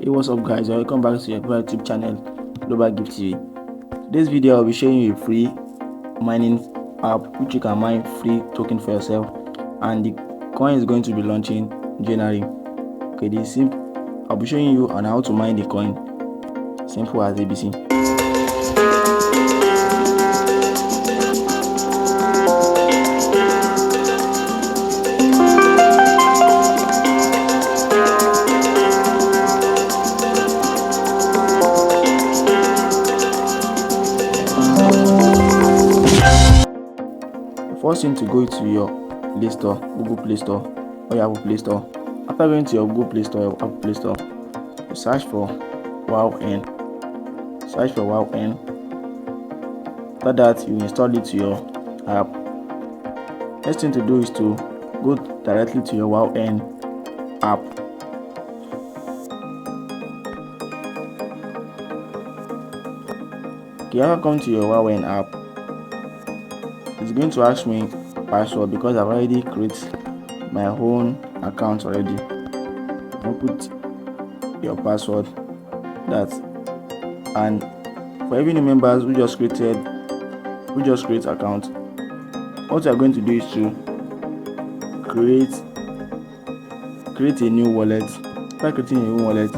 Hey, what's up guys, welcome back to your YouTube channel Global Gift TV. Today's video I'll be showing you a free mining app which you can mine free token for yourself, and the coin is going to be launching January. Okay, I'll be showing you on how to mine the coin, simple as ABC. First thing to go to your Play Store, Google Play Store or Apple Play Store. After going to your Google Play Store or Apple Play Store, you search for WowN. Search for WowN. After that, you install it to your app. Next thing to do is to go directly to your WowN app. Okay, after come to your WowN app, it's going to ask me password because I've already created my own account already. I'll put your password, and for every new members who just create account, what you are going to do is to create a new wallet. Start creating a new wallet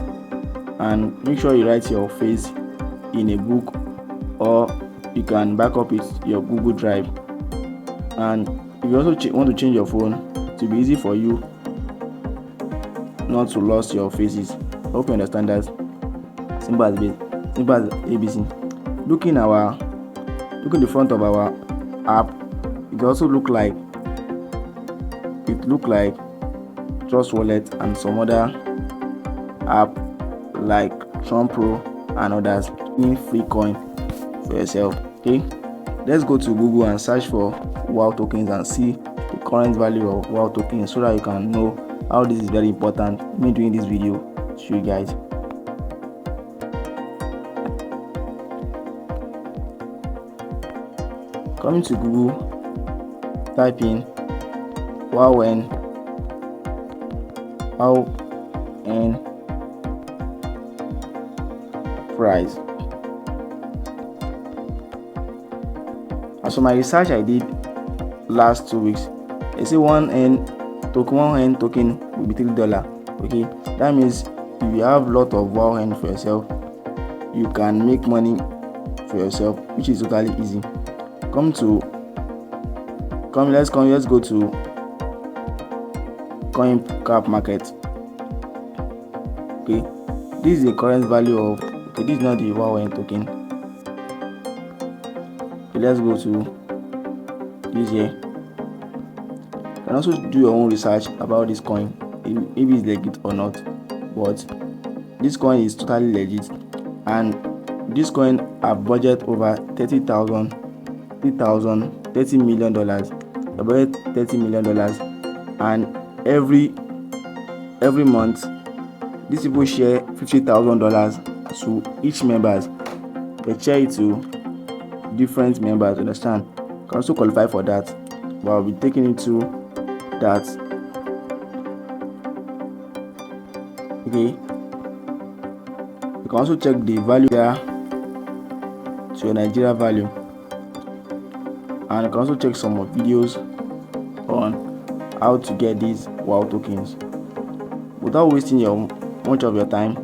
and make sure you write your face in a book, or you can back up it your Google Drive. And if you also want to change your phone, it will be easy for you not to lose your faces. I hope you understand that. Simple as ABC. Look in the front of our app. It also look like Trust Wallet and some other app like Trump Pro and others. In free coin for yourself. Okay, let's go to Google and search for WOW tokens and see the current value of WOW tokens, so that you can know how this is very important. Me doing this video to show you guys. Coming to Google, type in WowN price. As for my research I did last 2 weeks, they say one N token will be $3. Okay, that means if you have a lot of WowN for yourself, you can make money for yourself, which is totally easy. Let's go to CoinCap market. Okay, this is the current value of, okay, this is not the WowN token. Okay, let's go to this here. You can also do your own research about this coin, maybe it's legit or not, but this coin is totally legit, and this coin have budget over $30 million, about $30 million, and every month these people share $50,000 to each members. They share it to different members, understand? You can also qualify for that, but I'll be taking it to that. Okay, you can also check the value there to your Nigeria value, and you can also check some more videos on how to get these WOW tokens. Without wasting much of your time,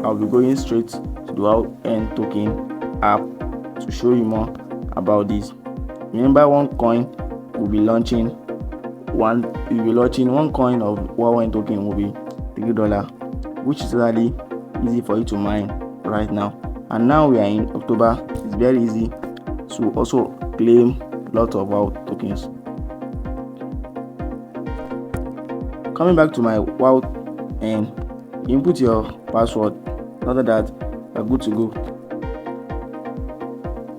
I'll be going straight to the WowN token app to show you more about this. Remember, one coin will be launching. One coin of WowN token will be $3, which is really easy for you to mine right now. And now we are in October, it's very easy to also claim lots of WOW tokens. Coming back to my WowN, input your password. After that, you're good to go.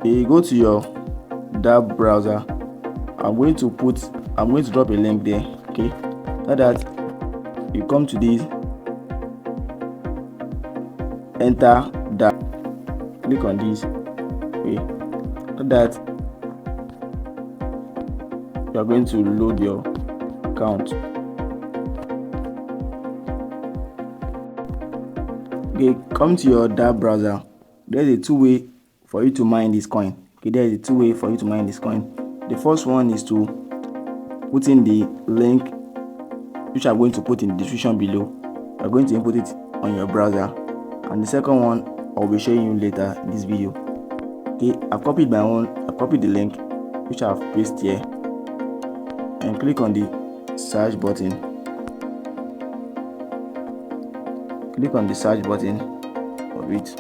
You go to your DAB browser. I'm going to drop a link there. Okay, after that, you come to this, enter DAB, click on this. Okay, after that, you are going to load your account. Okay, come to your DApp browser. There's a two-way for you to mine this coin. Okay, there's a two-way for you to mine this coin. The first one is to put in the link, which I'm going to put in the description below. You're going to input it on your browser, and the second one I'll be showing you later in this video. Okay, I've copied the link, which I've pasted here, and click on the search button. Click on the search button of it.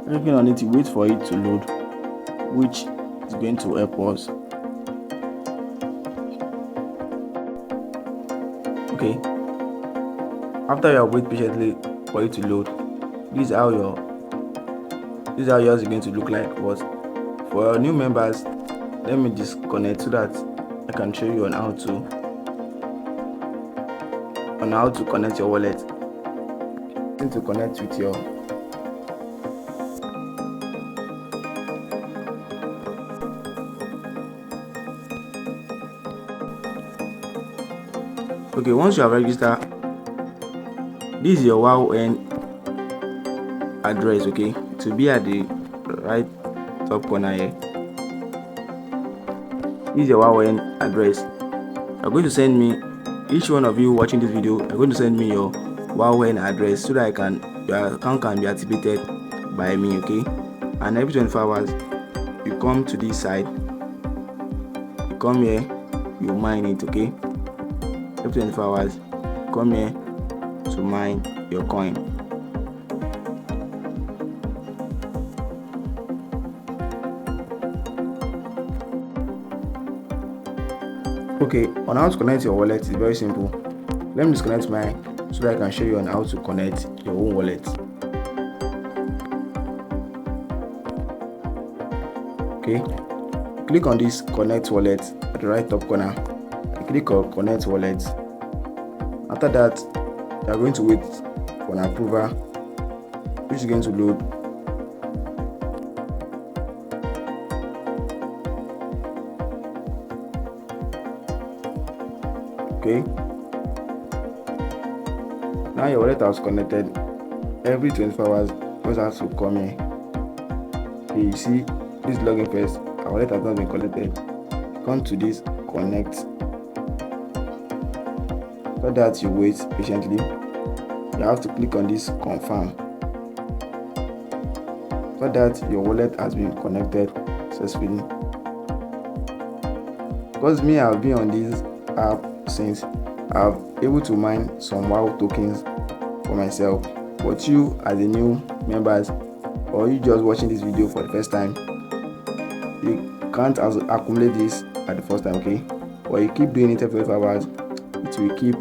Clicking on it, you wait for it to load, which is going to help us. Okay, after you have waited patiently for it to load, this is how yours is going to look like. But for our new members, let me disconnect so that I can show you on how to connect your wallet. Need to connect with your okay, once you have registered, this is your WoW address. Okay, to be at the right top corner here. This is your WoW address. You're going to send me, each one of you watching this video, you're going to send me your WoW address so that your account can be activated by me. Okay, and every 24 hours you come to this side, you come here, you mine it. Okay, every 24 hours come here to mine your coin. Okay, on how to connect your wallet is very simple. Let me disconnect mine so that I can show you on how to connect your own wallet. Okay, click on this connect wallet at the right top corner. Click on connect wallet. After that, you are going to wait for an approval, which is going to load. Okay, now your wallet has connected. Every 24 hours you have to come here. Okay, you see this login first, our wallet has not been connected. Come to this connect. For that, you wait patiently. You have to click on this confirm. For that, your wallet has been connected successfully. Because me, I've been on this app since, I'm able to mine some WoW tokens for myself. But you, as a new members, or you just watching this video for the first time, you can't accumulate this at the first time. Okay, but you keep doing it every 5 hours, it will keep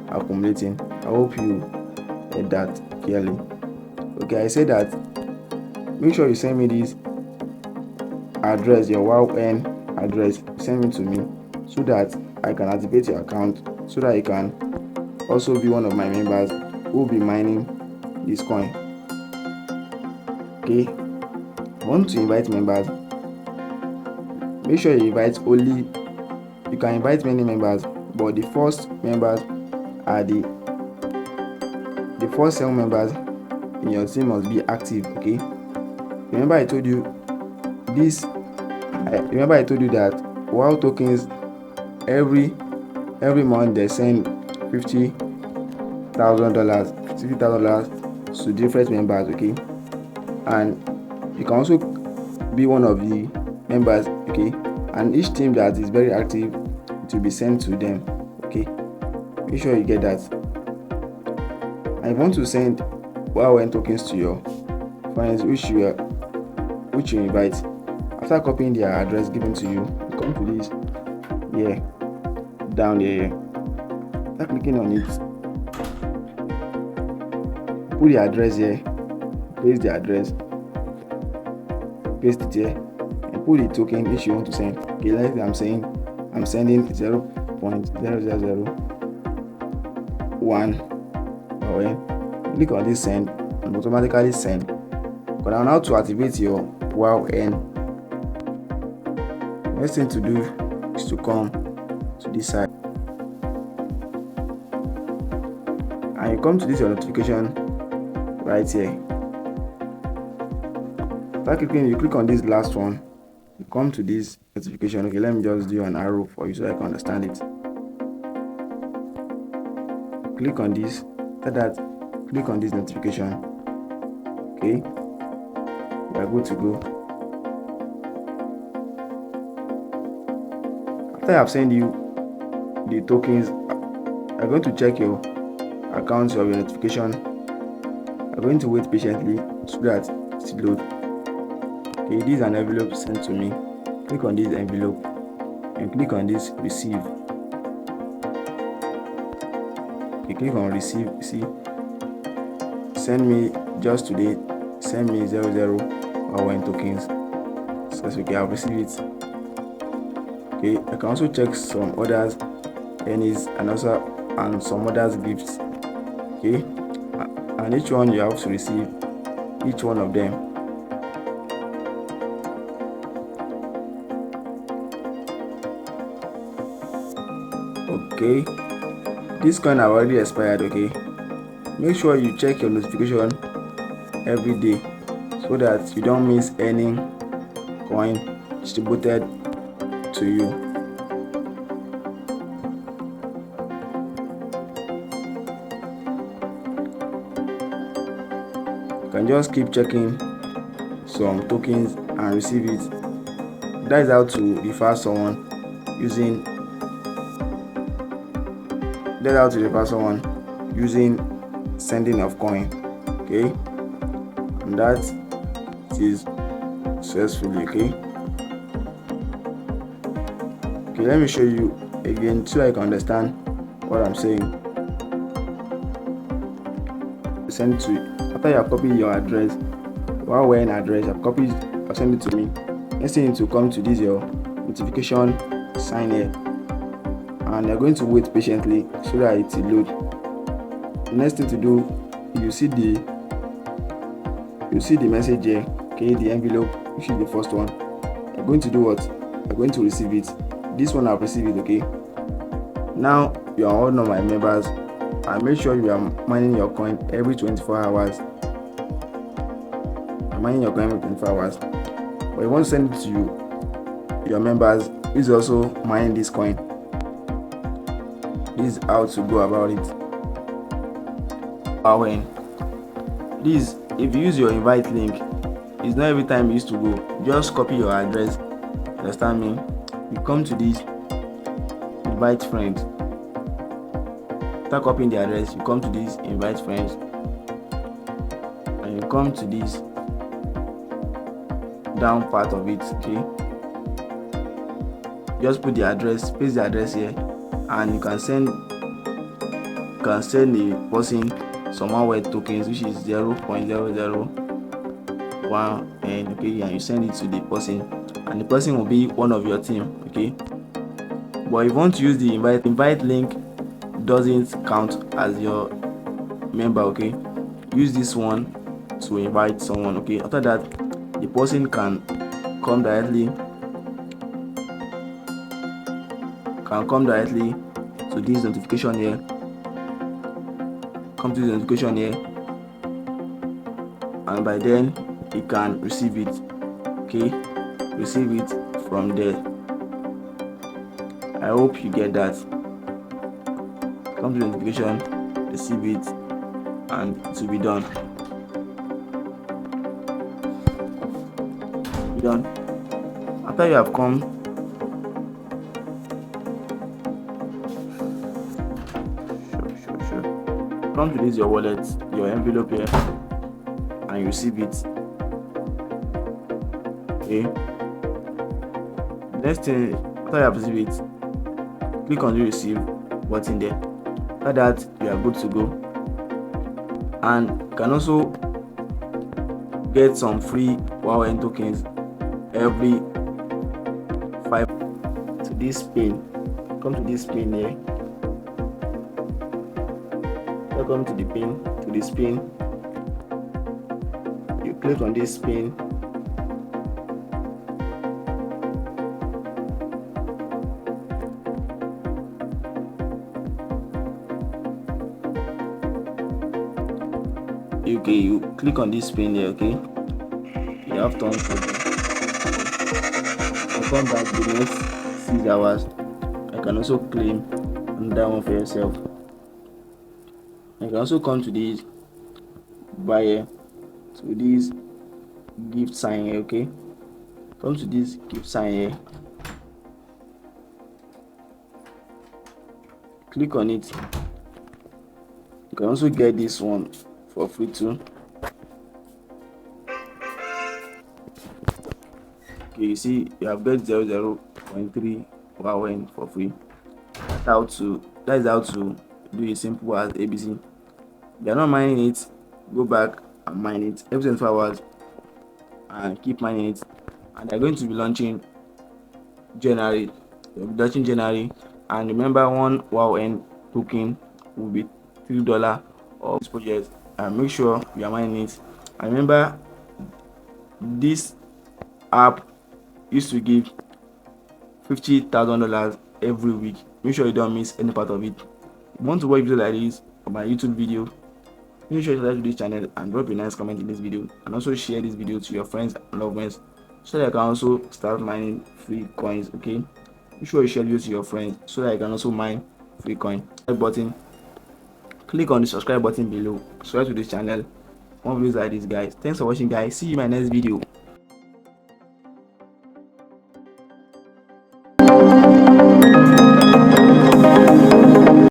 accumulating. I hope you heard that clearly. Okay, I say that make sure you send me this address, your WoW address, send it to me so that I can activate your account, so that you can also be one of my members who will be mining this coin. Okay, I want to invite members. Make sure you invite only, you can invite many members, but the first members are the first 7 members in your team must be active. Okay, remember I told you that WoW tokens every month they send $50,000 to different members. Okay, and you can also be one of the members. Okay, and each team that is very active, it will be sent to them. Okay, make sure you get that. I want to send WoW tokens to your friends which you invite. After copying their address given to you, you come to this here, down here. After clicking on it, put the address here, paste the address, paste it here, and put the token which you want to send. Okay, like I'm sending 0.0001. Click on this send and automatically send. But now how to activate your WoW. Next thing to do is to come to this side. and you come to this your notification right here. After clicking, you click on this last one, you come to this notification. Okay, let me just do an arrow for you so I can understand it. Click on this. After that, click on this notification. Okay, we are good to go. After I have sent you the tokens, I'm going to check your accounts of your notification. I'm going to wait patiently so that it loads. Okay, this is an envelope sent to me. Click on this envelope and click on this receive. Okay, click on receive. See, send me just today, send me 00 or tokens. So okay, I've received it. Okay, I can also check some others earnings and some others gifts. Okay, and each one you have to receive each one of them. Okay, this coin have already expired. Okay, make sure you check your notification every day so that you don't miss any coin distributed to you. You can just keep checking some tokens and receive it. That is how to refer someone using sending of coin. Okay, and that is successfully. Okay, let me show you again so I can understand what I'm saying. Send to you. After you have copied your address, while wearing address, I've sent it to me. Next thing to come to this your notification sign here, and you're going to wait patiently so that it will load. The next thing to do, you see the message here. Okay, the envelope, which is the first one. You're going to do what? You're going to receive it. This one I've received it. Okay, now you are one of my members, and make sure you are mining your coin every 24 hours. Mining your coin every 24 hours. But you want to send it to your members who is also mining this coin. This is how to go about it. Please, if you use your invite link, it's not every time you used to go. Just copy your address. Understand me? You come to this invite friends. After copying the address, you come to this invite friends, and you come to this down part of it. Okay, just put the address, paste the address here, and you can send the person some hardware tokens, which is 0.001, and okay, and you send it to the person, and the person will be one of your team. Okay, but if you want to use the invite link, doesn't count as your member. Okay, use this one to invite someone. Okay, after that, the person can come directly to this notification here. Come to the notification here, and by then he can receive it. Okay, receive it from there. I hope you get that. Come to the notification, receive it, and it will be done. After you have come to this your wallet, your envelope here, and you receive it. Okay, next thing, after you have received it, click on the receive button there. After that, you are good to go, and you can also get some free WoW tokens every 5 to this pin. Come to this pin here. Welcome to the pin, to this pin. You click on this pin. Okay, you click on this pin here. Okay, you have tons for this. You come back the next 6 hours. I can also claim another one for yourself. You can also come to this buyer, to this gift sign here. Okay, come to this gift sign here, click on it. You can also get this one for free too. Okay, you see you have got 0.3 WoW for free. That is how to do it simple as ABC. If you are not mining it, go back and mine it every 24 hours and keep mining it. And they're going to be launching January. They'll be launching January. And remember, one WoW token will be $3 of this project. And make sure you are mining it. And remember, this app used to give $50,000 every week. Make sure you don't miss any part of it. If you want to watch videos like this on my YouTube video, make sure you subscribe to this channel and drop a nice comment in this video, and also share this video to your friends and loved ones so that I can also start mining free coins. Okay, make sure you share videos to your friends so that I can also mine free coin. Button, click on the subscribe button below, subscribe to this channel. More videos like this, guys. Thanks for watching, guys. See you in my next video.